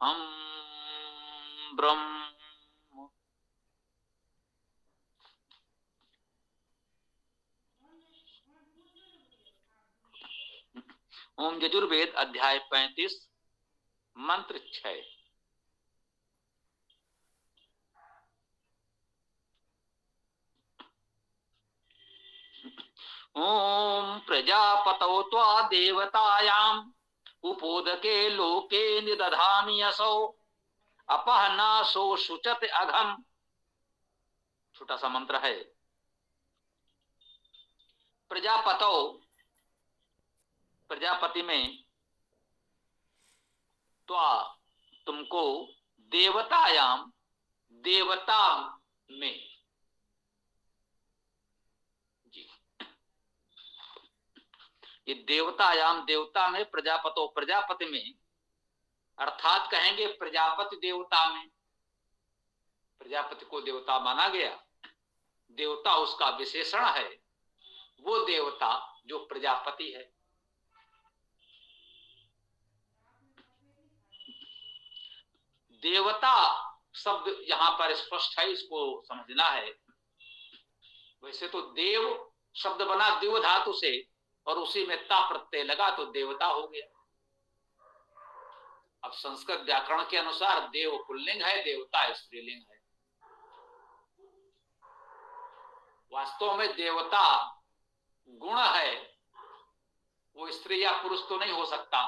हम ब्रह्म। ओम यजुर्वेद अध्याय 35 मंत्र 6। ओम प्रजापतौ त्वा देवतायाम उपोदके लोके निदधामि असौ अपहनासो शुचत अघम। छोटा सा मंत्र है। प्रजापतौ, प्रजापति में, त्वा तुमको, देवतायाम देवता में, जी ये देवतायाम देवता में, प्रजापतो प्रजापति में, अर्थात कहेंगे प्रजापति देवता में। प्रजापति को देवता माना गया, देवता उसका विशेषण है, वो देवता जो प्रजापति है। देवता शब्द यहां पर स्पष्ट है, इसको समझना है। वैसे तो देव शब्द बना देव धातु से और उसी में ता प्रत्यय लगा तो देवता हो गया। अब संस्कृत व्याकरण के अनुसार देव पुल्लिंग है, देवता स्त्रीलिंग है। वास्तव में देवता गुण है, वो स्त्री या पुरुष तो नहीं हो सकता,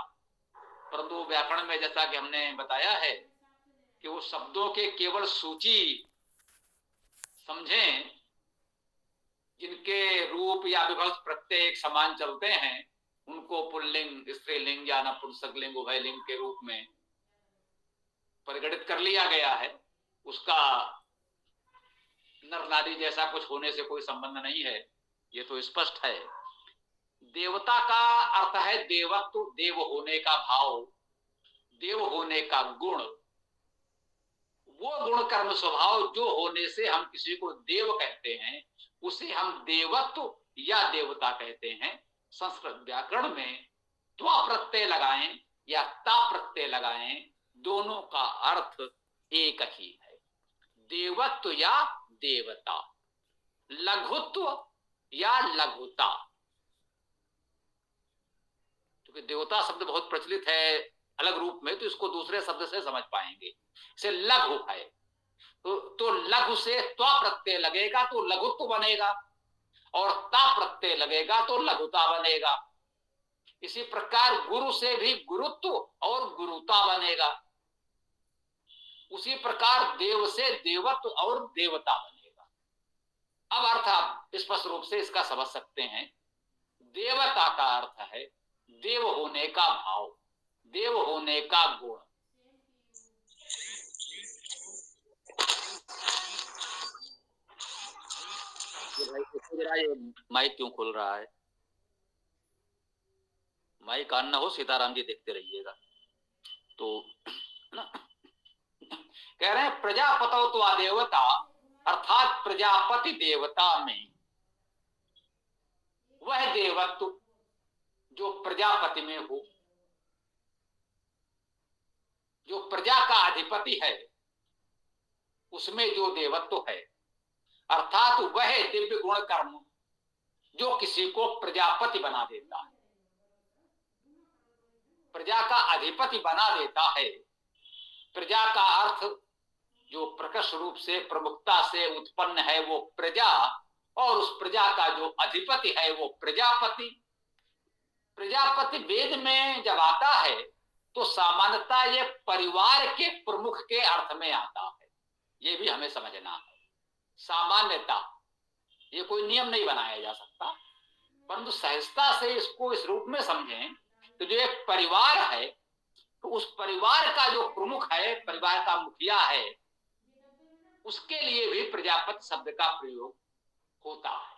परंतु व्याकरण में जैसा कि हमने बताया है कि वो शब्दों के केवल सूची समझें, जिनके रूप या विभक्त प्रत्येक समान चलते हैं उनको पुल्लिंग, स्त्रीलिंग या नपुंसक लिंग, उभयलिंग के रूप में परिगणित कर लिया गया है। उसका नर नारी जैसा कुछ होने से कोई संबंध नहीं है, ये तो स्पष्ट है। देवता का अर्थ है देवत्व, देव होने का भाव, देव होने का गुण, वो गुण कर्म स्वभाव जो होने से हम किसी को देव कहते हैं, उसे हम देवत्व या देवता कहते हैं। संस्कृत व्याकरण में त्वा प्रत्यय लगाएं या ता प्रत्यय लगाएं, दोनों का अर्थ एक ही है, देवत्व या देवता, लघुत्व या लघुता। क्योंकि देवता शब्द बहुत प्रचलित है अलग रूप में, तो इसको दूसरे शब्द से समझ पाएंगे। से लघु है तो लघु से त्वा प्रत्यय लगेगा तो लघुत्व बनेगा, और ता प्रत्यय लगेगा तो लघुता बनेगा। इसी प्रकार गुरु से भी गुरुत्व और गुरुता बनेगा, उसी प्रकार देव से देवत्व और देवता बनेगा। अब अर्थ आप स्पष्ट रूप से इसका समझ सकते हैं। देवता का अर्थ है देव होने का भाव, देव होने का गुण। ये माइक क्यों खुल रहा है? माइक ऑन ना हो, सीताराम जी देखते रहिएगा। तो ना कह रहे हैं प्रजापतो त्वा देवता, अर्थात प्रजापति देवता में वह देवत्व जो प्रजापति में हो, जो प्रजा का अधिपति है, उसमें जो देवत्व है, अर्थात वह दिव्य गुण कर्म जो किसी को प्रजापति बना देता है, प्रजा का अधिपति बना देता है। प्रजा का अर्थ जो प्रकट रूप से प्रमुखता से उत्पन्न है वो प्रजा, और उस प्रजा का जो अधिपति है वो प्रजापति। प्रजापति वेद में जब आता है तो सामान्यतः ये परिवार के प्रमुख के अर्थ में आता है, ये भी हमें समझना है। सामान्यता ये कोई नियम नहीं बनाया जा सकता, परंतु सहजता से इसको इस रूप में समझें तो जो एक परिवार है तो उस परिवार का जो प्रमुख है, परिवार का मुखिया है, उसके लिए भी प्रजापति शब्द का प्रयोग होता है।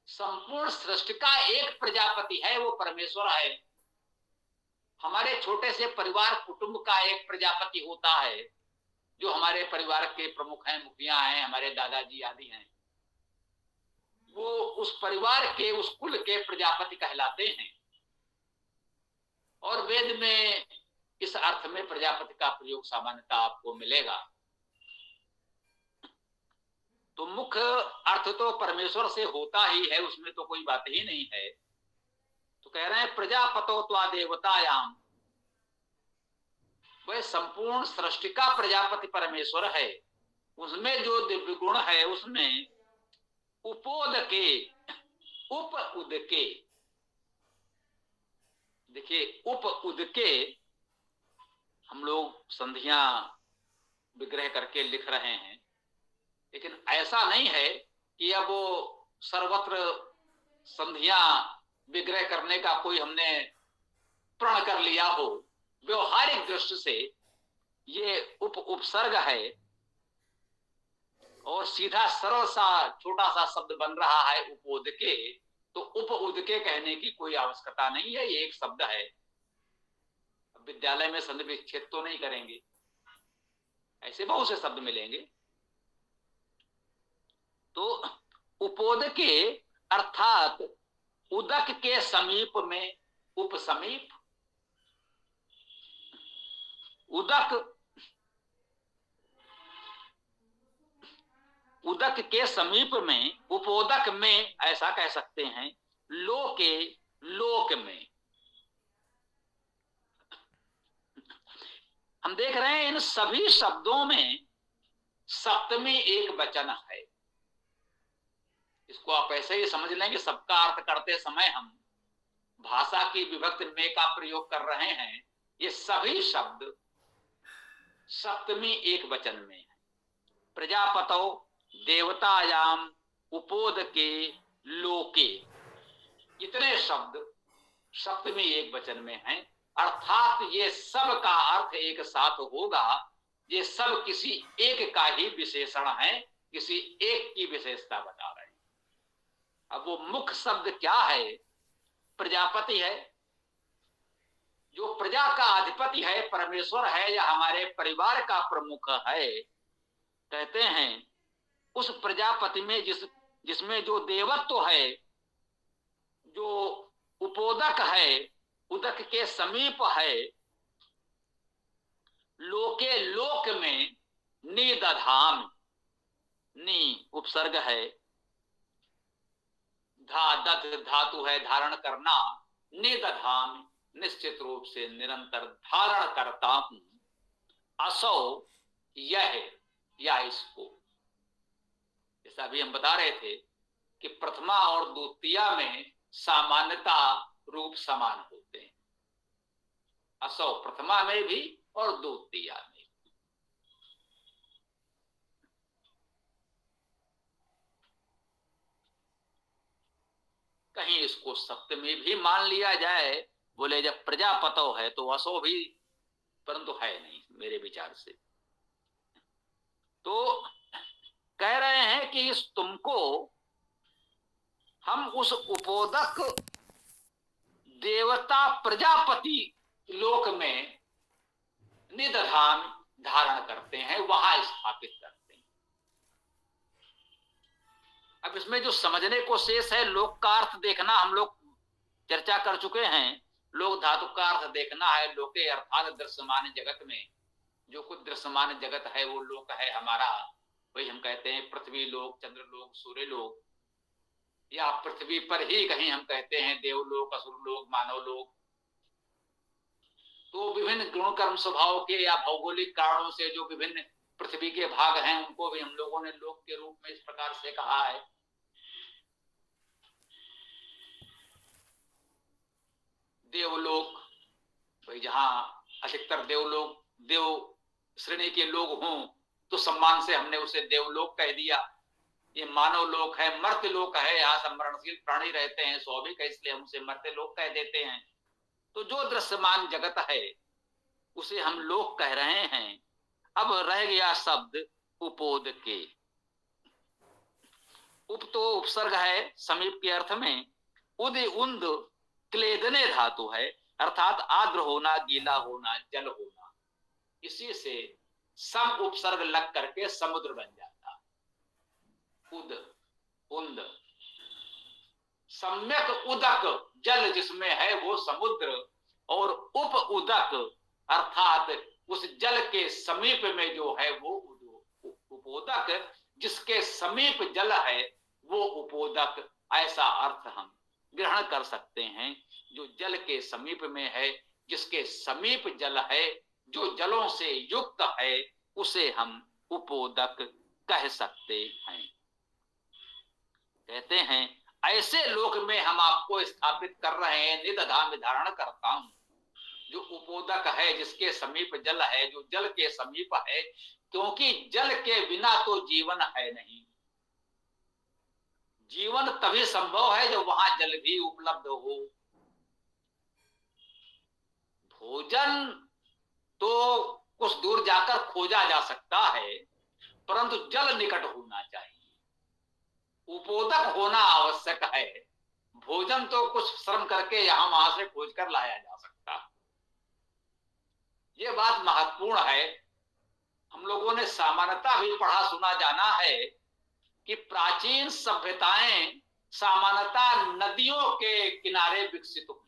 संपूर्ण सृष्टि का एक प्रजापति है, वो परमेश्वर है। हमारे छोटे से परिवार कुटुंब का एक प्रजापति होता है, जो हमारे परिवार के प्रमुख हैं, मुखिया हैं, हमारे दादाजी आदि हैं। वो उस परिवार के, उस कुल के प्रजापति कहलाते हैं। और वेद में इस अर्थ में प्रजापति का प्रयोग सामान्यता आपको मिलेगा। तो मुख्य अर्थ तो परमेश्वर से होता ही है, उसमें तो कोई बात ही नहीं है। तो कह रहे हैं प्रजापतो त्वा देवतायाम, वह संपूर्ण सृष्टि का प्रजापति परमेश्वर है, उसमें जो दिव्य गुण है उसमें उपोद के, उप उद के, देखिए उप उद के हम लोग संधियां विग्रह करके लिख रहे हैं, लेकिन ऐसा नहीं है कि अब वो सर्वत्र संधियां विग्रह करने का कोई हमने प्रण कर लिया हो। व्यवहारिक दृष्टि से ये उपसर्ग है और सीधा सरल सा छोटा सा शब्द बन रहा है उपोद के, तो उप उद के कहने की कोई आवश्यकता नहीं है, ये एक शब्द है। विद्यालय में संधि विच्छेद तो नहीं करेंगे, ऐसे बहुत से शब्द मिलेंगे। तो उपोद के अर्थात उदक के समीप में, उपसमीप, उदक, उदक के समीप में, उपोदक में ऐसा कह सकते हैं, लोके, लोक में। हम देख रहे हैं इन सभी शब्दों में सप्तमी एक वचन है। इसको आप ऐसे ही समझ लेंगे, सबका अर्थ करते समय हम भाषा की विभक्ति में का प्रयोग कर रहे हैं। ये सभी शब्द सप्तमी एक वचन में है। प्रजापतो देवतायाम उपोद के लोके, इतने शब्द सप्तमी एक वचन में हैं, अर्थात ये सब का अर्थ एक साथ होगा। ये सब किसी एक का ही विशेषण है, किसी एक की विशेषता बता रहे हैं। अब वो मुख्य शब्द क्या है? प्रजापति है, जो प्रजा का अधिपति है, परमेश्वर है या हमारे परिवार का प्रमुख है। कहते हैं उस प्रजापति में जिसमें जो देवत्व है, जो उपोदक है, उदक के समीप है, लोके लोक में, निदधाम, नी उपसर्ग है, दत धातु है धारण करना, निदधाम निश्चित रूप से निरंतर धारण करता हूं, असौ यह या इसको। जैसा अभी हम बता रहे थे कि प्रथमा और द्वितीया में सामान्यता रूप समान होते हैं, असौ प्रथमा में भी और द्वितीया में। कहीं इसको सप्तमी भी मान लिया जाए, बोले जब प्रजापतो है तो असो भी, परंतु है नहीं मेरे विचार से। तो कह रहे हैं कि इस तुमको हम उस उपोदक देवता प्रजापति लोक में निदधान धारण करते हैं, वहां स्थापित करते हैं। अब इसमें जो समझने को शेष है, लोक का अर्थ देखना हम लोग चर्चा कर चुके हैं। लोक धातु का अर्थ देखना है, लोके अर्थात दृश्यमान जगत में जो कुछ दृश्यमान जगत है वो लोक है हमारा। वही हम कहते हैं पृथ्वी लोक, चंद्र लोक, सूर्य लोक, या पृथ्वी पर ही कहीं हम कहते हैं देवलोक, असुर लोक, मानव लोक। तो विभिन्न गुण कर्म स्वभाव के या भौगोलिक कारणों से जो विभिन्न पृथ्वी के भाग हैं, उनको भी हम लोगों ने लोक के रूप में इस प्रकार से कहा है। देवलोक, भाई जहां अधिकतर देवलोक देव श्रेणी के लोग हों तो सम्मान से हमने उसे देवलोक कह दिया। ये मानव लोक है, मर्त्य लोक है, यहाँ संवरणशील प्राणी रहते हैं, स्वाभाविक है, इसलिए हम उसे मर्त्य लोक कह देते हैं। तो जो दृश्यमान जगत है उसे हम लोक कह रहे हैं। अब रह गया शब्द उपोद के। उप तो उपसर्ग है समीप के अर्थ में, उद उन्द क्लेदने धातु है, अर्थात आर्द्र होना, गीला होना, जल होना। इसी से सम उपसर्ग लग करके समुद्र बन जाता। उद उन्द, सम्यक उदक जल जिसमें है वो समुद्र, और उप उदक अर्थात उस जल के समीप में जो है वो उपोदक, जिसके समीप जल है वो उपोदक, ऐसा अर्थ हम ग्रहण कर सकते हैं। जो जल के समीप में है, जिसके समीप जल है, जो जलों से युक्त है, उसे हम उपोदक कह सकते हैं। कहते हैं ऐसे लोक में हम आपको स्थापित कर रहे हैं, निदधाम धारण करता हूं। जो उपोदक है, जिसके समीप जल है, जो जल के समीप है, क्योंकि जल के बिना तो जीवन है नहीं। जीवन तभी संभव है जब वहां जल भी उपलब्ध हो। भोजन तो कुछ दूर जाकर खोजा जा सकता है, परंतु जल निकट होना चाहिए। उपोदक होना आवश्यक है। भोजन तो कुछ श्रम करके यहां वहां से खोज कर लाया जा सकता। ये बात महत्वपूर्ण है। हम लोगों ने सामान्यता भी पढ़ा सुना जाना है कि प्राचीन सभ्यताएं सामान्यता नदियों के किनारे विकसित हुई।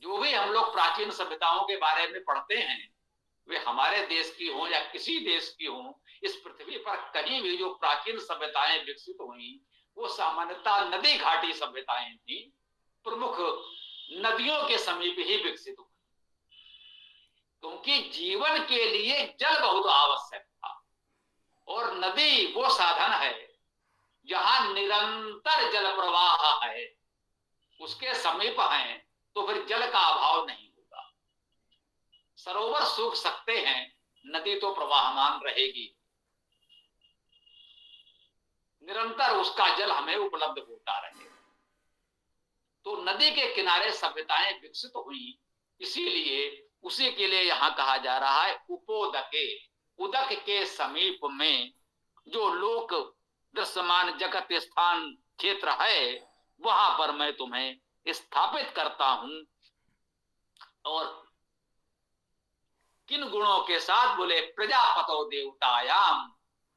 जो भी हम लोग प्राचीन सभ्यताओं के बारे में पढ़ते हैं, वे हमारे देश की हो या किसी देश की हो, इस पृथ्वी पर कहीं भी जो प्राचीन सभ्यताएं विकसित हुई वो सामान्यतः नदी घाटी सभ्यताएं थी। प्रमुख नदियों के समीप ही विकसित हुई, क्योंकि जीवन के लिए जल बहुत आवश्यक था। और नदी वो साधन है जहां निरंतर जल प्रवाह है, उसके समीप है, तो फिर जल का अभाव नहीं होगा। सरोवर सूख सकते हैं, नदी तो प्रवाहमान रहेगी, निरंतर उसका जल हमें उपलब्ध होता रहेगा। तो नदी के किनारे सभ्यताएं विकसित हुई, इसीलिए उसी के लिए यहां कहा जा रहा है उपोदके। उदक के समीप में जो लोक दृश्यमान जगत स्थान क्षेत्र है, वहां पर मैं तुम्हें स्थापित करता हूं। और किन गुणों के साथ? बोले प्रजापतो देवतायाम,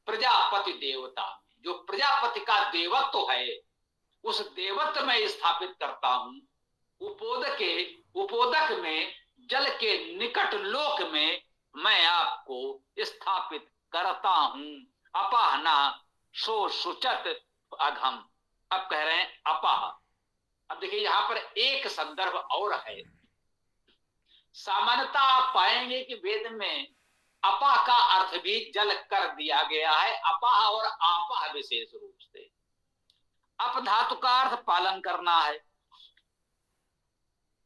प्रजापति देवता में जो प्रजापति का देवत्व है, उस देवत्व में स्थापित करता हूं। उपोदक में जल के निकट लोक में मैं आपको स्थापित करता हूं। अपहना सो सुचत अघम। अब कह रहे हैं अपह। अब देखिए यहां पर एक संदर्भ और है। सामान्यता आप पाएंगे कि वेद में अपा का अर्थ भी जल कर दिया गया है, अपा और आपा विशेष रूप से। अप धातु का अर्थ पालन करना है,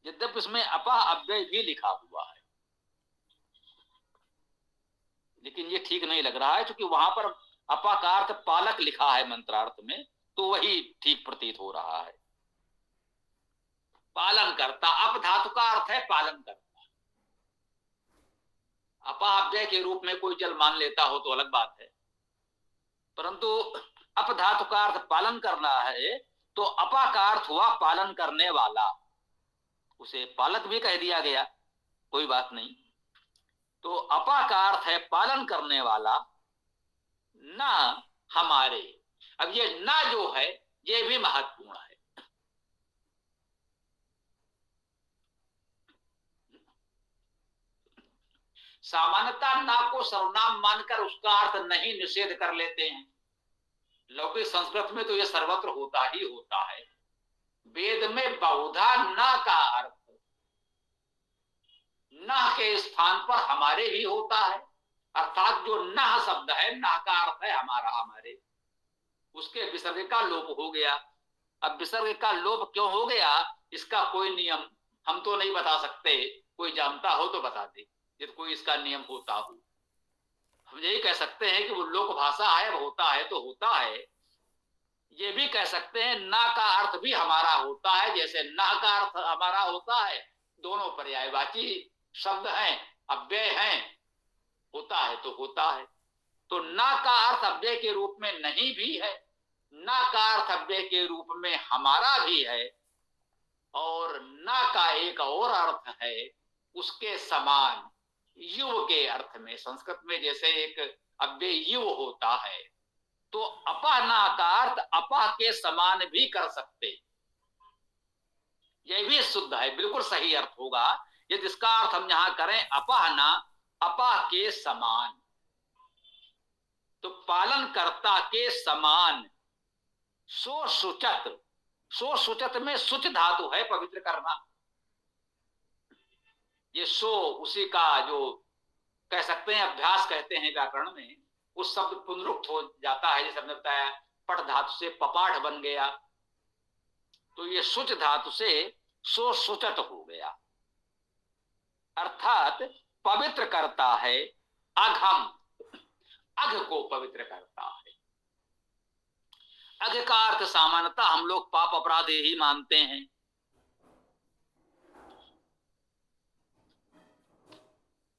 यद्यपि इसमें अपा अव्यय भी लिखा हुआ है, लेकिन ये ठीक नहीं लग रहा है, क्योंकि वहां पर अपा का अर्थ पालक लिखा है मंत्रार्थ में, तो वही ठीक प्रतीत हो रहा है। पालन करता, अप धातु का अर्थ है पालन करता। अपाव्यय के रूप में कोई जल मान लेता हो तो अलग बात है, परंतु अप धातु का अर्थ पालन करना है, तो अपा का अर्थ हुआ पालन करने वाला। उसे पालक भी कह दिया गया, कोई बात नहीं। तो अपा का अर्थ है पालन करने वाला, ना हमारे। अब ये ना जो है ये भी महत्वपूर्ण है। सामान्यता ना को सर्वनाम मानकर उसका अर्थ नहीं निषेध कर लेते हैं। लौकिक संस्कृत में तो यह सर्वत्र होता ही होता है। वेद में बहुधा ना का अर्थ ना के स्थान पर हमारे भी होता है, अर्थात जो ना शब्द है, ना का अर्थ है हमारा, हमारे। उसके विसर्ग का लोप हो गया। अब विसर्ग का लोप क्यों हो गया, इसका कोई नियम हम तो नहीं बता सकते, कोई जानता हो तो बता दे, यदि कोई इसका नियम होता हो। हम यही कह सकते हैं कि वो लोक भाषा है, होता है तो होता है। ये भी कह सकते हैं ना का अर्थ भी हमारा होता है, जैसे ना का अर्थ हमारा होता है। दोनों पर्यायवाची शब्द हैं, अव्यय हैं, होता है तो होता है। तो ना का अर्थ अव्यय के रूप में नहीं भी है, ना का अर्थ अव्यय के रूप में हमारा भी है, और ना का एक और अर्थ है उसके समान युव के अर्थ में। संस्कृत में जैसे एक अव्यय युव होता है, तो अपा ना का अर्थ अपा के समान भी कर सकते। यह भी शुद्ध है, बिल्कुल सही अर्थ होगा। यदि इसका अर्थ हम यहां करें अपहना, अपह के समान, तो पालन कर्ता के समान। सो सुचत, सो सुचत में सुच धातु है, पवित्र करना। ये सो उसी का जो कह सकते हैं अभ्यास कहते हैं व्याकरण में, उस शब्द पुनरुक्त हो जाता है, जैसे हमने बताया पट धातु से पपाठ बन गया, तो ये सुच धातु से सो सुचत हो गया, अर्थात पवित्र करता है अघम, अघ को पवित्र करता है। अघ का अर्थ सामान्यतः हम लोग पाप अपराध ही मानते हैं।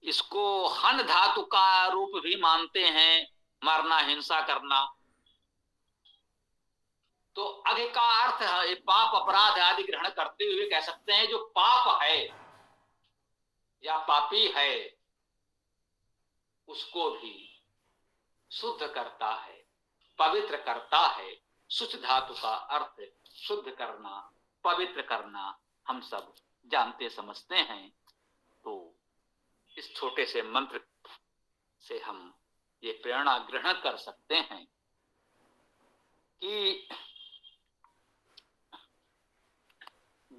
इसको हन धातु का रूप भी मानते हैं, मारना, हिंसा करना। तो अघ का अर्थ है पाप अपराध आदि ग्रहण करते हुए कह सकते हैं जो पाप है या पापी है उसको भी शुद्ध करता है, पवित्र करता है। शुच धातु का अर्थ शुद्ध करना, पवित्र करना हम सब जानते समझते हैं। तो इस छोटे से मंत्र से हम ये प्रेरणा ग्रहण कर सकते हैं कि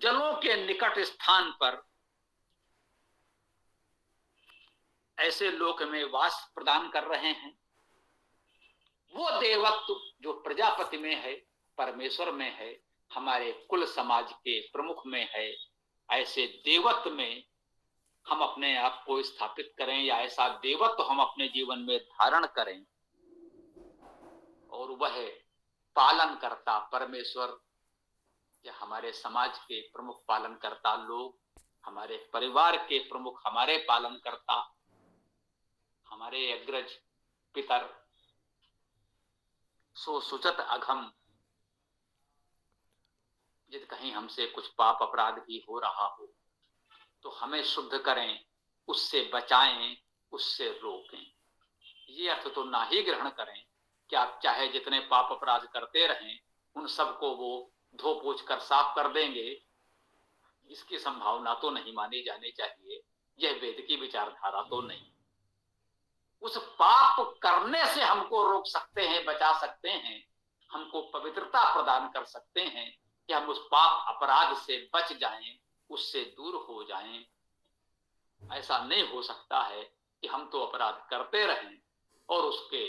जलों के निकट स्थान पर ऐसे लोक में वास प्रदान कर रहे हैं। वो देवत्व जो प्रजापति में है, परमेश्वर में है, हमारे कुल समाज के प्रमुख में है, ऐसे देवत्व में हम अपने आप को स्थापित करें, या ऐसा देवत्व हम अपने जीवन में धारण करें, और वह पालन करता परमेश्वर या हमारे समाज के प्रमुख पालन करता लोग, हमारे परिवार के प्रमुख, हमारे पालन करता, हमारे अग्रज पितर, सो सुचत अघम, यदि कहीं हमसे कुछ पाप अपराध भी हो रहा हो तो हमें शुद्ध करें, उससे बचाएं, उससे रोकें। ये अर्थ तो ना ही ग्रहण करें कि आप चाहे जितने पाप अपराध करते रहें उन सबको वो धो पोछ कर साफ कर देंगे, इसकी संभावना तो नहीं मानी जानी चाहिए। यह वेद की विचारधारा तो नहीं। उस पाप करने से हमको रोक सकते हैं, बचा सकते हैं, हमको पवित्रता प्रदान कर सकते हैं कि हम उस पाप अपराध से बच जाएं, उससे दूर हो जाएं। ऐसा नहीं हो सकता है कि हम तो अपराध करते रहें और उसके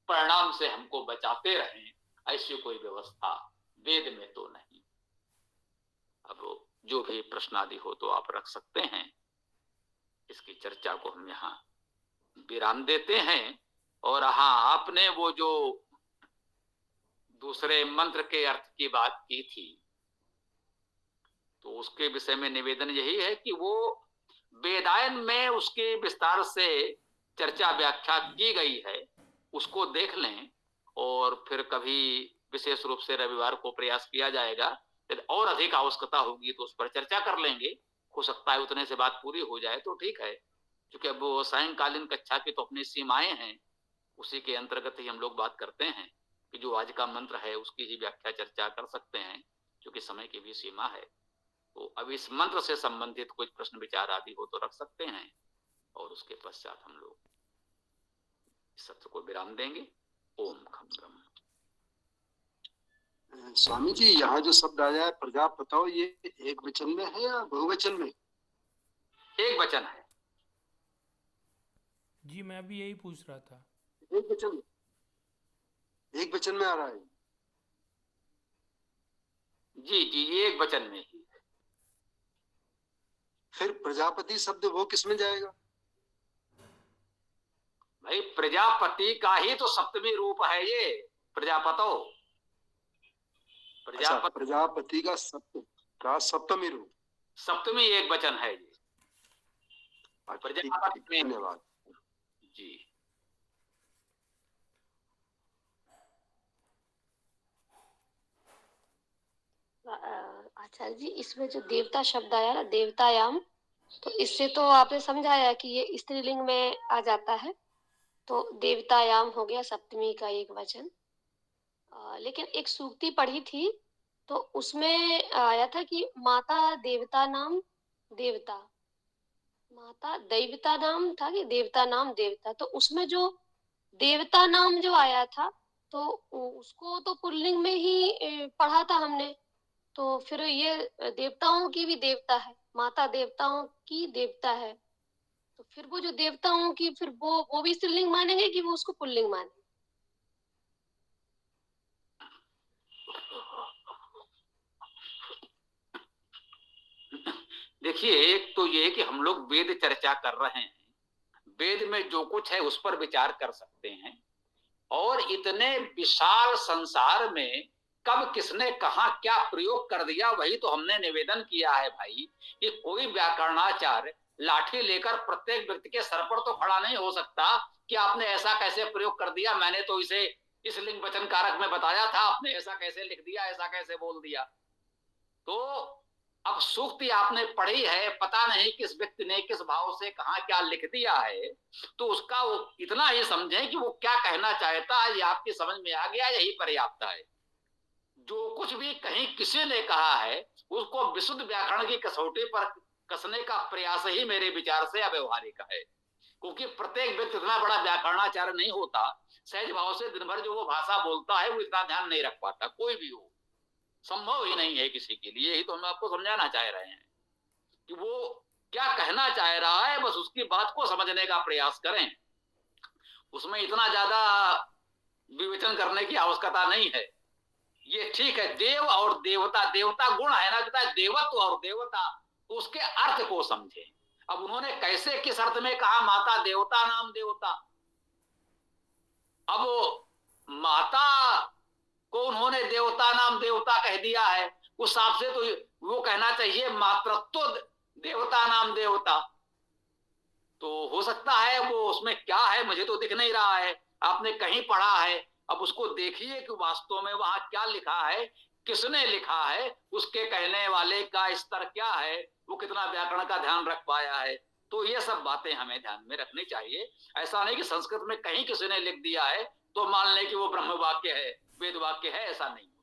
परिणाम से हमको बचाते रहें, ऐसी कोई व्यवस्था वेद में तो नहीं। अब जो भी प्रश्न आदि हो तो आप रख सकते हैं। इसकी चर्चा को हम यहाँ विराम देते हैं। और हाँ, आपने वो जो दूसरे मंत्र के अर्थ की बात की थी, तो उसके विषय में निवेदन यही है कि वो वेदायन में उसके विस्तार से चर्चा व्याख्या की गई है, उसको देख लें। और फिर कभी विशेष रूप से रविवार को प्रयास किया जाएगा, यदि और अधिक आवश्यकता होगी तो उस पर चर्चा कर लेंगे। हो सकता है उतने से बात पूरी हो जाए तो ठीक है, क्योंकि अब वो सायंकालीन कक्षा की तो अपनी सीमाएं हैं, उसी के अंतर्गत ही हम लोग बात करते हैं कि जो आज का मंत्र है उसकी ही व्याख्या चर्चा कर सकते हैं, क्योंकि समय की भी सीमा है। तो अब इस मंत्र से संबंधित कुछ प्रश्न विचार आदि हो तो रख सकते हैं, और उसके पश्चात हम लोग इस सत्र को विराम देंगे। ओम खम ब्रह्म। स्वामी जी, यहाँ जो शब्द आया है प्रजापतौ, ये एक वचन में है या बहुवचन में? एक वचन है जी, मैं भी यही पूछ रहा था। एक वचन, एक वचन में आ रहा है। जी जी, ये एक वचन में ही। फिर प्रजापति शब्द वो किस में जाएगा? भाई प्रजापति का ही तो सप्तमी रूप है ये, प्रजापतो। अच्छा, प्रजापति का सप्तमी रूप, सप्तमी एक वचन है ये प्रजापति में। धन्यवाद जी। आचार्य जी, इसमें जो देवता शब्द आया ना, देवतायाम, तो इससे तो आपने समझाया कि ये स्त्रीलिंग में आ जाता है, तो देवतायाम हो गया सप्तमी का एक वचन। लेकिन एक सूक्ति पढ़ी थी तो उसमें आया था कि माता देवता नाम देवता, माता दैवता नाम था कि देवता नाम देवता, तो उसमें जो देवता नाम जो आया था, तो उसको तो पुल्लिंग में ही पढ़ा था हमने। तो फिर ये देवताओं की भी देवता है, माता देवताओं की देवता है, तो फिर वो जो देवताओं की, फिर वो भी स्त्रीलिंग मानेंगे कि वो उसको पुल्लिंग मानेंगे? देखिए, एक तो ये कि हम लोग वेद चर्चा कर रहे हैं, वेद में जो कुछ है उस पर विचार कर सकते हैं, और इतने विशाल संसार में कब किसने कहा क्या प्रयोग कर दिया, वही तो हमने निवेदन किया है भाई। कि कोई व्याकरणाचार्य लाठी लेकर प्रत्येक व्यक्ति के सर पर तो खड़ा नहीं हो सकता कि आपने ऐसा कैसे प्रयोग कर दिया, मैंने तो इसे इस लिंग वचन कारक में बताया था, आपने ऐसा कैसे लिख दिया, ऐसा कैसे बोल दिया। तो अब सूक्ति आपने पढ़ी है, पता नहीं किस व्यक्ति ने किस भाव से कहा क्या लिख दिया है, तो उसका वो इतना ही समझें कि वो क्या कहना चाहता है, ये आपकी समझ में आ गया, यही पर्याप्त है। जो कुछ भी कहीं किसी ने कहा है उसको विशुद्ध व्याकरण की कसौटी पर कसने का प्रयास ही मेरे विचार से अव्यवहारिक है, क्योंकि प्रत्येक व्यक्ति इतना बड़ा व्याकरणाचार्य नहीं होता। सहज भाव से दिन भर जो वो भाषा बोलता है वो इतना ध्यान नहीं रख पाता, कोई भी हो, संभव ही नहीं है किसी के लिए। यही तो हम आपको समझाना चाह रहे हैं कि वो क्या कहना चाह रहा है, बस उसकी बात को समझने का प्रयास करें, उसमें इतना ज्यादा विवेचन करने की आवश्यकता नहीं है। ये ठीक है, देव और देवता, देवता गुण है ना, कहता है देवत्व और देवता, तो उसके अर्थ को समझे। अब उन्होंने कैसे किस अर्थ में कहा माता देवता नाम देवता, अब माता को उन्होंने देवता नाम देवता कह दिया है, उस हिसाब से तो वो कहना चाहिए मातृत्व देवता नाम देवता। तो हो सकता है वो उसमें क्या है मुझे तो दिख नहीं रहा है, आपने कहीं पढ़ा है, अब उसको देखिए कि वास्तव में वहां क्या लिखा है, किसने लिखा है, उसके कहने वाले का स्तर क्या है, वो कितना व्याकरण का ध्यान रख पाया है। तो ये सब बातें हमें ध्यान में रखनी चाहिए। ऐसा नहीं कि संस्कृत में कहीं किसी ने लिख दिया है तो मान लें कि वो ब्रह्म वाक्य है, वेद वाक्य है, ऐसा नहीं होता।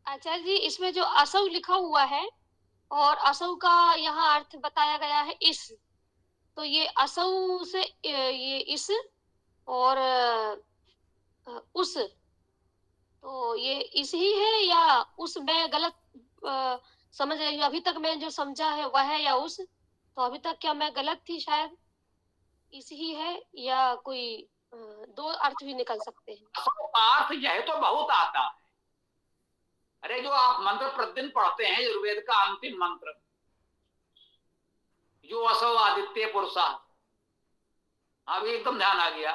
आचार्य जी, इसमें जो असौ लिखा हुआ है और असौ का यहाँ अर्थ बताया गया है इस, तो ये असौ से ये इस और उस, तो ये इस ही है या उस? मैं गलत समझ रही हूँ, अभी तक मैं जो समझा है वह है या उस, तो अभी तक क्या मैं गलत थी शायद? इस ही है या कोई दो अर्थ भी निकल सकते हैं? असौ का अर्थ यह तो बहुत आता है। अरे जो आप मंत्र प्रतिदिन पढ़ते हैं, यजुर्वेद का अंतिम मंत्र, जो असौ आदित्य पुरुषा, अभी एकदम ध्यान आ गया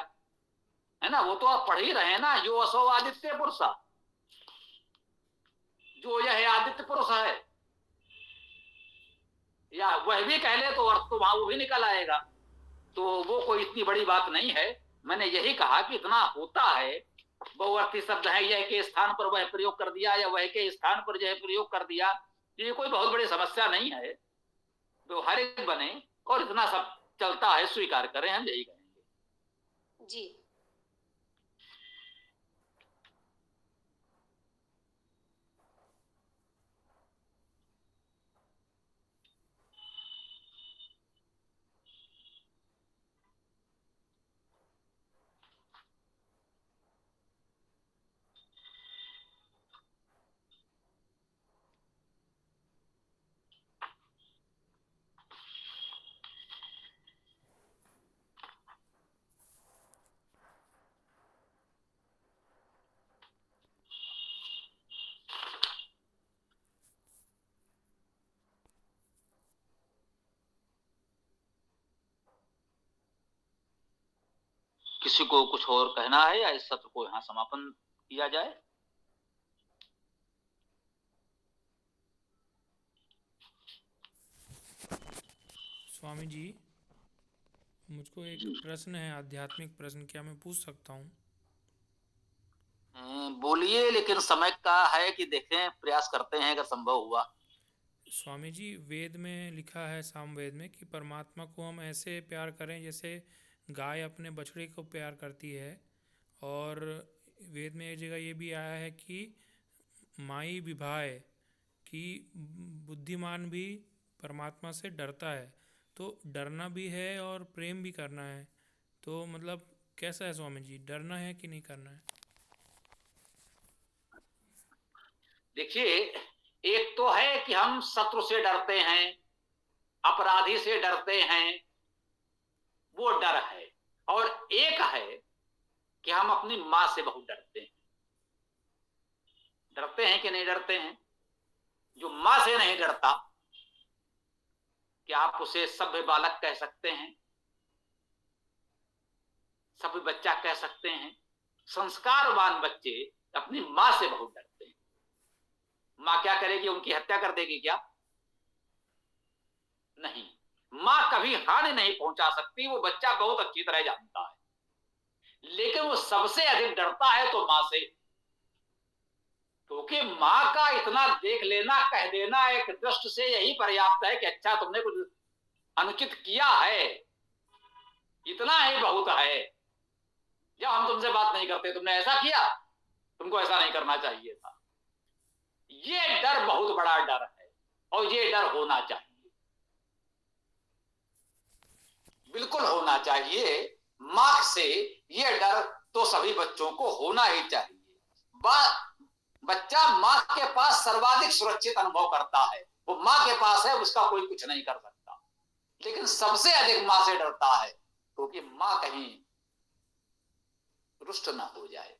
है ना, वो तो आप पढ़ ही रहे हैं ना, जो असौ आदित्य पुरुषा, जो यह आदित्य पुरुष है, या वह भी कह ले तो अर्थ तो वहां वो भी निकल आएगा। तो वो कोई इतनी बड़ी बात नहीं है। मैंने यही कहा कि इतना होता है, बहुअर्थी शब्द है, यह के स्थान पर वह प्रयोग कर दिया या वह के स्थान पर यह प्रयोग कर दिया, ये कोई बहुत बड़ी समस्या नहीं है, व्यवहारिक बने और इतना सब चलता है, स्वीकार करें, हम यही कहेंगे। जी। किसी को कुछ और कहना है या इस सत्र को यहाँ समापन किया जाए? स्वामी जी, मुझको एक प्रश्न है, आध्यात्मिक प्रश्न, क्या मैं पूछ सकता हूँ? बोलिए, लेकिन समय का है कि देखें, प्रयास करते हैं अगर संभव हुआ। स्वामी जी, वेद में लिखा है, सामवेद में, कि परमात्मा को हम ऐसे प्यार करें जैसे गाय अपने बछड़े को प्यार करती है, और वेद में एक जगह ये भी आया है कि माई विभाए, कि बुद्धिमान भी परमात्मा से डरता है। तो डरना भी है और प्रेम भी करना है, तो मतलब कैसा है स्वामी जी, डरना है कि नहीं करना है? देखिए, एक तो है कि हम शत्रु से डरते हैं, अपराधी से डरते हैं, वो डर है। और एक है कि हम अपनी मां से बहुत डरते हैं। डरते हैं कि नहीं डरते हैं? जो मां से नहीं डरता, क्या आप उसे सभ्य बालक कह सकते हैं? सभ्य बच्चा कह सकते हैं? संस्कारवान बच्चे अपनी मां से बहुत डरते हैं। मां क्या करेगी? उनकी हत्या कर देगी क्या? नहीं, मां कभी हानि नहीं पहुंचा सकती, वो बच्चा बहुत अच्छी तरह जानता है। लेकिन वो सबसे अधिक डरता है तो मां से, क्योंकि मां का इतना देख लेना, कह देना एक दृष्टि से यही पर्याप्त है कि अच्छा तुमने कुछ अनुचित किया है, इतना ही बहुत है। जब हम तुमसे बात नहीं करते, तुमने ऐसा किया, तुमको ऐसा नहीं करना चाहिए था। ये डर बहुत बड़ा डर है, और ये डर होना चाहिए, बिल्कुल होना चाहिए। मां से ये डर तो सभी बच्चों को होना ही चाहिए। बच्चा मां के पास सर्वाधिक सुरक्षित अनुभव करता है, वो मां के पास है, उसका कोई कुछ नहीं कर सकता। लेकिन सबसे अधिक मां से डरता है, क्योंकि मां कहीं रुष्ट ना हो जाए।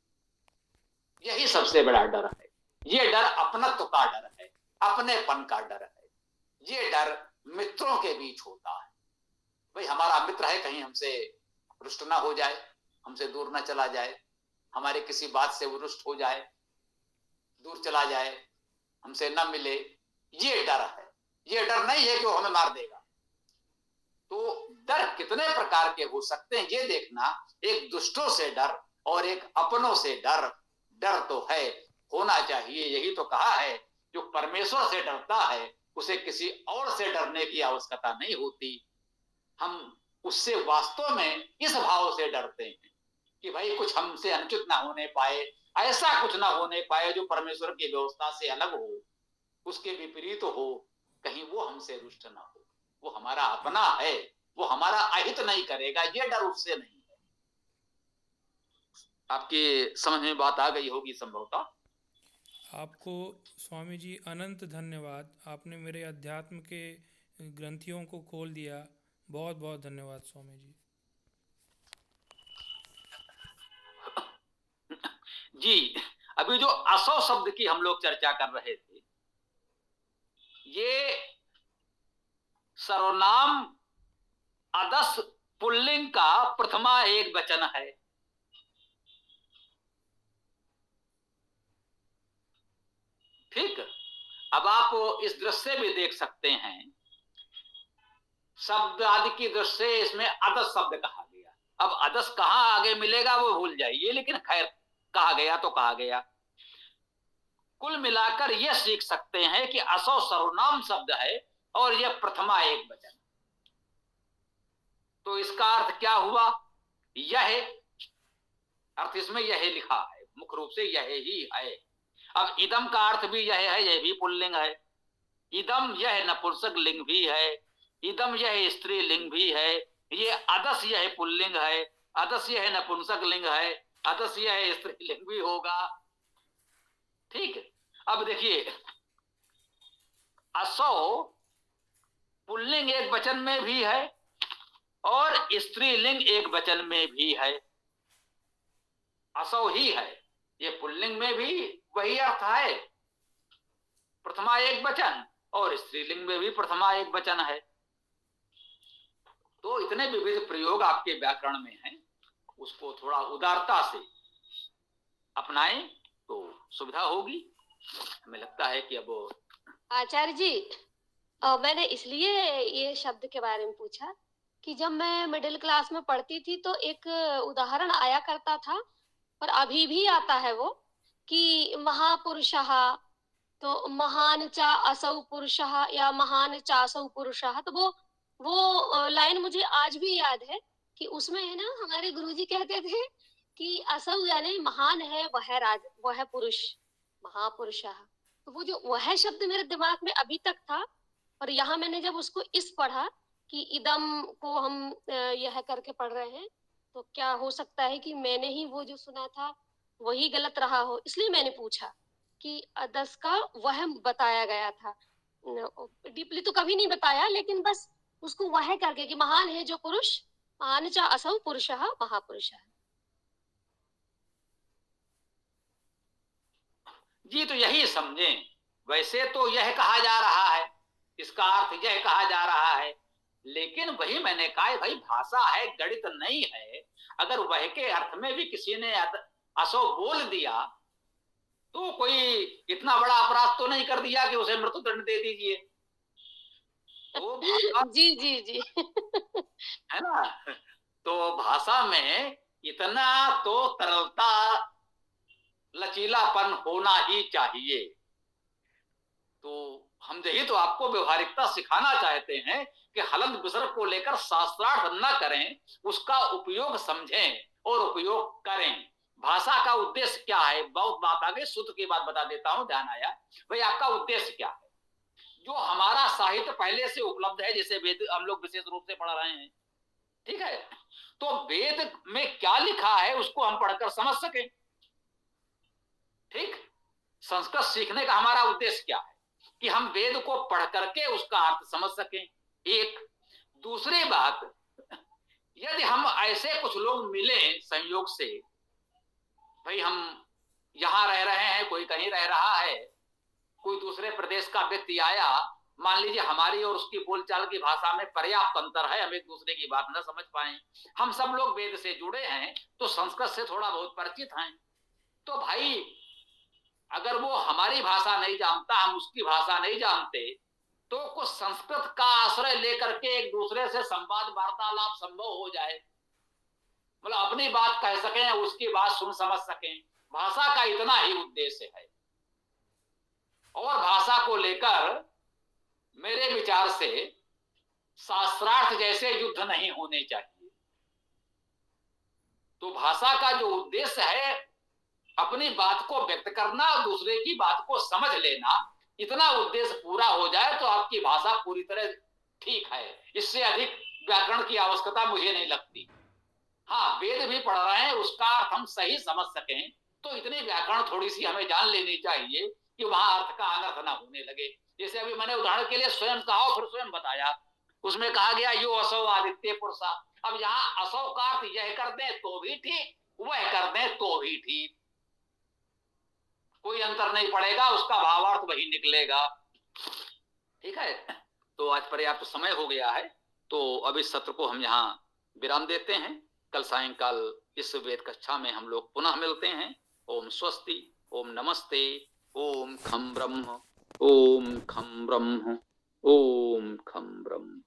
यही सबसे बड़ा डर है। ये डर अपनत्व का डर है, अपनेपन का डर है। ये डर मित्रों के बीच होता है। भाई हमारा मित्र है, कहीं हमसे रुष्ट ना हो जाए, हमसे दूर ना चला जाए, हमारे किसी बात से वो रुष्ट हो जाए, दूर चला जाए, हमसे ना मिले। ये डर है। ये डर नहीं है कि वो हमें मार देगा। तो डर कितने प्रकार के हो सकते हैं ये देखना, एक दुष्टों से डर और एक अपनों से डर। डर तो है, होना चाहिए। यही तो कहा है, जो परमेश्वर से डरता है उसे किसी और से डरने की आवश्यकता नहीं होती। हम उससे वास्तव में इस भाव से डरते हैं कि भाई कुछ हमसे अनुचित ना होने पाए, ऐसा कुछ ना होने पाए जो परमेश्वर की व्यवस्था से अलग हो, उसके विपरीत हो, कहीं वो हमसे रुष्ट ना हो। वो हमारा अपना है, वो हमारा अहित नहीं करेगा, ये डर उससे नहीं है। आपके समझ में बात आ गई होगी संभवतः। आपको स्वामी जी अनंत धन्यवाद, आपने मेरे अध्यात्म के ग्रंथियों को खोल दिया। बहुत बहुत धन्यवाद स्वामी जी। जी, अभी जो असौ शब्द की हम लोग चर्चा कर रहे थे, ये सर्वनाम अदस पुल्लिंग का प्रथमा एक वचन है। ठीक, अब आप इस दृश्य से भी देख सकते हैं, शब्द आदि की दृष्टि से इसमें अदस शब्द कहा गया। अब अदस कहां आगे मिलेगा वो भूल जाइए, लेकिन खैर कहा गया तो कहा गया। कुल मिलाकर यह सीख सकते हैं कि असौ सर्वनाम शब्द है और यह प्रथमा एक वचन। तो इसका अर्थ क्या हुआ? यह अर्थ इसमें यह लिखा है, मुख्य रूप से यह ही है। अब इदम का अर्थ भी यह है, यह भी पुल्लिंग है। इदम यह नपुंसक लिंग भी है, इदम यह स्त्री लिंग भी है। ये अदस यह पुल्लिंग है, अदस यह नपुंसक लिंग है, अदस यह स्त्री लिंग भी होगा। ठीक, अब देखिए, असौ पुल्लिंग एक वचन में भी है और स्त्रीलिंग एक वचन में भी है। असौ ही है, ये पुल्लिंग में भी वही अर्थ है, प्रथमा एक वचन, और स्त्रीलिंग में भी प्रथमा एक वचन है। तो इतने विविध प्रयोग आपके व्याकरण में हैं, उसको थोड़ा उदारता से अपनाएं तो सुविधा होगी। हमें लगता है कि अब आचार्य जी, मैंने इसलिए ये शब्द के बारे में पूछा कि जब मैं मिडिल क्लास में पढ़ती थी तो एक उदाहरण आया करता था, और अभी भी आता है वो, कि महापुरुषः, तो महान चा असौ पुरुषः या महान चासौ पुरुषः। तो वो लाइन मुझे आज भी याद है कि उसमें है ना हमारे गुरुजी कहते थे कि असौ यानी महान है, वह पुरुष, महापुरुषः। तो वो जो वह शब्द मेरे दिमाग में अभी तक था, और यहाँ मैंने जब उसको इस पढ़ा कि इदम को हम यह करके पढ़ रहे हैं, तो क्या हो सकता है कि मैंने ही वो जो सुना था वही गलत रहा हो, इसलिए मैंने पूछा कि अदस का वह बताया गया था। डीपली तो कभी नहीं बताया, लेकिन बस उसको वह करके कि महान है जो पुरुष, महान च असौ पुरुषः महापुरुषः। जी, तो यही समझें। वैसे तो यह कहा जा रहा है, इसका अर्थ यह कहा जा रहा है, लेकिन वही मैंने कहा भाई भाषा है, गणित नहीं है। अगर वह के अर्थ में भी किसी ने असो बोल दिया तो कोई इतना बड़ा अपराध तो नहीं कर दिया कि उसे मृत्युदंड दे दीजिए। तो भाषा जी जी जी है ना, तो भाषा में इतना तो तरलता, लचीलापन होना ही चाहिए। तो हम यही तो आपको व्यवहारिकता सिखाना चाहते हैं कि हलंत विसर्ग को लेकर शास्त्रार्थ न करें, उसका उपयोग समझें और उपयोग करें। भाषा का उद्देश्य क्या है, बहुत बात आगे सूत्र की बात बता देता हूं, ध्यान आया भाई। आपका उद्देश्य क्या है? जो हमारा साहित्य पहले से उपलब्ध है, जैसे वेद हम लोग विशेष रूप से पढ़ रहे हैं, ठीक है, तो वेद में क्या लिखा है उसको हम पढ़कर समझ सकें। ठीक, संस्कृत सीखने का हमारा उद्देश्य क्या है कि हम वेद को पढ़ करके उसका अर्थ समझ सकें। एक दूसरी बात, यदि हम ऐसे कुछ लोग मिले संयोग से, भाई हम यहां रह रहे हैं, कोई कहीं रह रहा है, कोई दूसरे प्रदेश का व्यक्ति आया, मान लीजिए हमारी और उसकी बोलचाल की भाषा में पर्याप्त अंतर है, हम एक दूसरे की बात न समझ पाए, हम सब लोग वेद से जुड़े हैं तो संस्कृत से थोड़ा बहुत परिचित हैं, तो भाई अगर वो हमारी भाषा नहीं जानता, हम उसकी भाषा नहीं जानते, तो कुछ संस्कृत का आश्रय लेकर के एक दूसरे से संवाद वार्तालाप संभव हो जाए, मतलब अपनी बात कह सकें, उसकी बात सुन समझ सकें। भाषा का इतना ही उद्देश्य है। और भाषा को लेकर मेरे विचार से शास्त्रार्थ जैसे युद्ध नहीं होने चाहिए। तो भाषा का जो उद्देश्य है अपनी बात को व्यक्त करना और दूसरे की बात को समझ लेना, इतना उद्देश्य पूरा हो जाए तो आपकी भाषा पूरी तरह ठीक है। इससे अधिक व्याकरण की आवश्यकता मुझे नहीं लगती। हाँ, वेद भी पढ़ रहे हैं, उसका अर्थ हम सही समझ सकें तो इतनी व्याकरण थोड़ी सी हमें जान लेनी चाहिए कि वहां अर्थ का अनर्थ ना होने लगे। जैसे अभी मैंने उदाहरण के लिए स्वयं कहा और फिर स्वयं बताया, उसमें कहा गया यो असौ आदित्य पुरुषा। अब यहाँ असौ का अर्थ यह कर दें तो भी ठीक, वह कर दें तो भी ठीक, कोई अंतर नहीं पड़ेगा, उसका भावार्थ वही निकलेगा। ठीक है, तो आज पर्याप्त समय हो गया है, तो अब इस सत्र को हम यहाँ विराम देते हैं। कल सायंकाल इस वेद कक्षा में हम लोग पुनः मिलते हैं। ओम स्वस्ति, ओम नमस्ते, ओम खम ब्रह्म, ओम खम ब्रह्म, ओम खम ब्रह्म।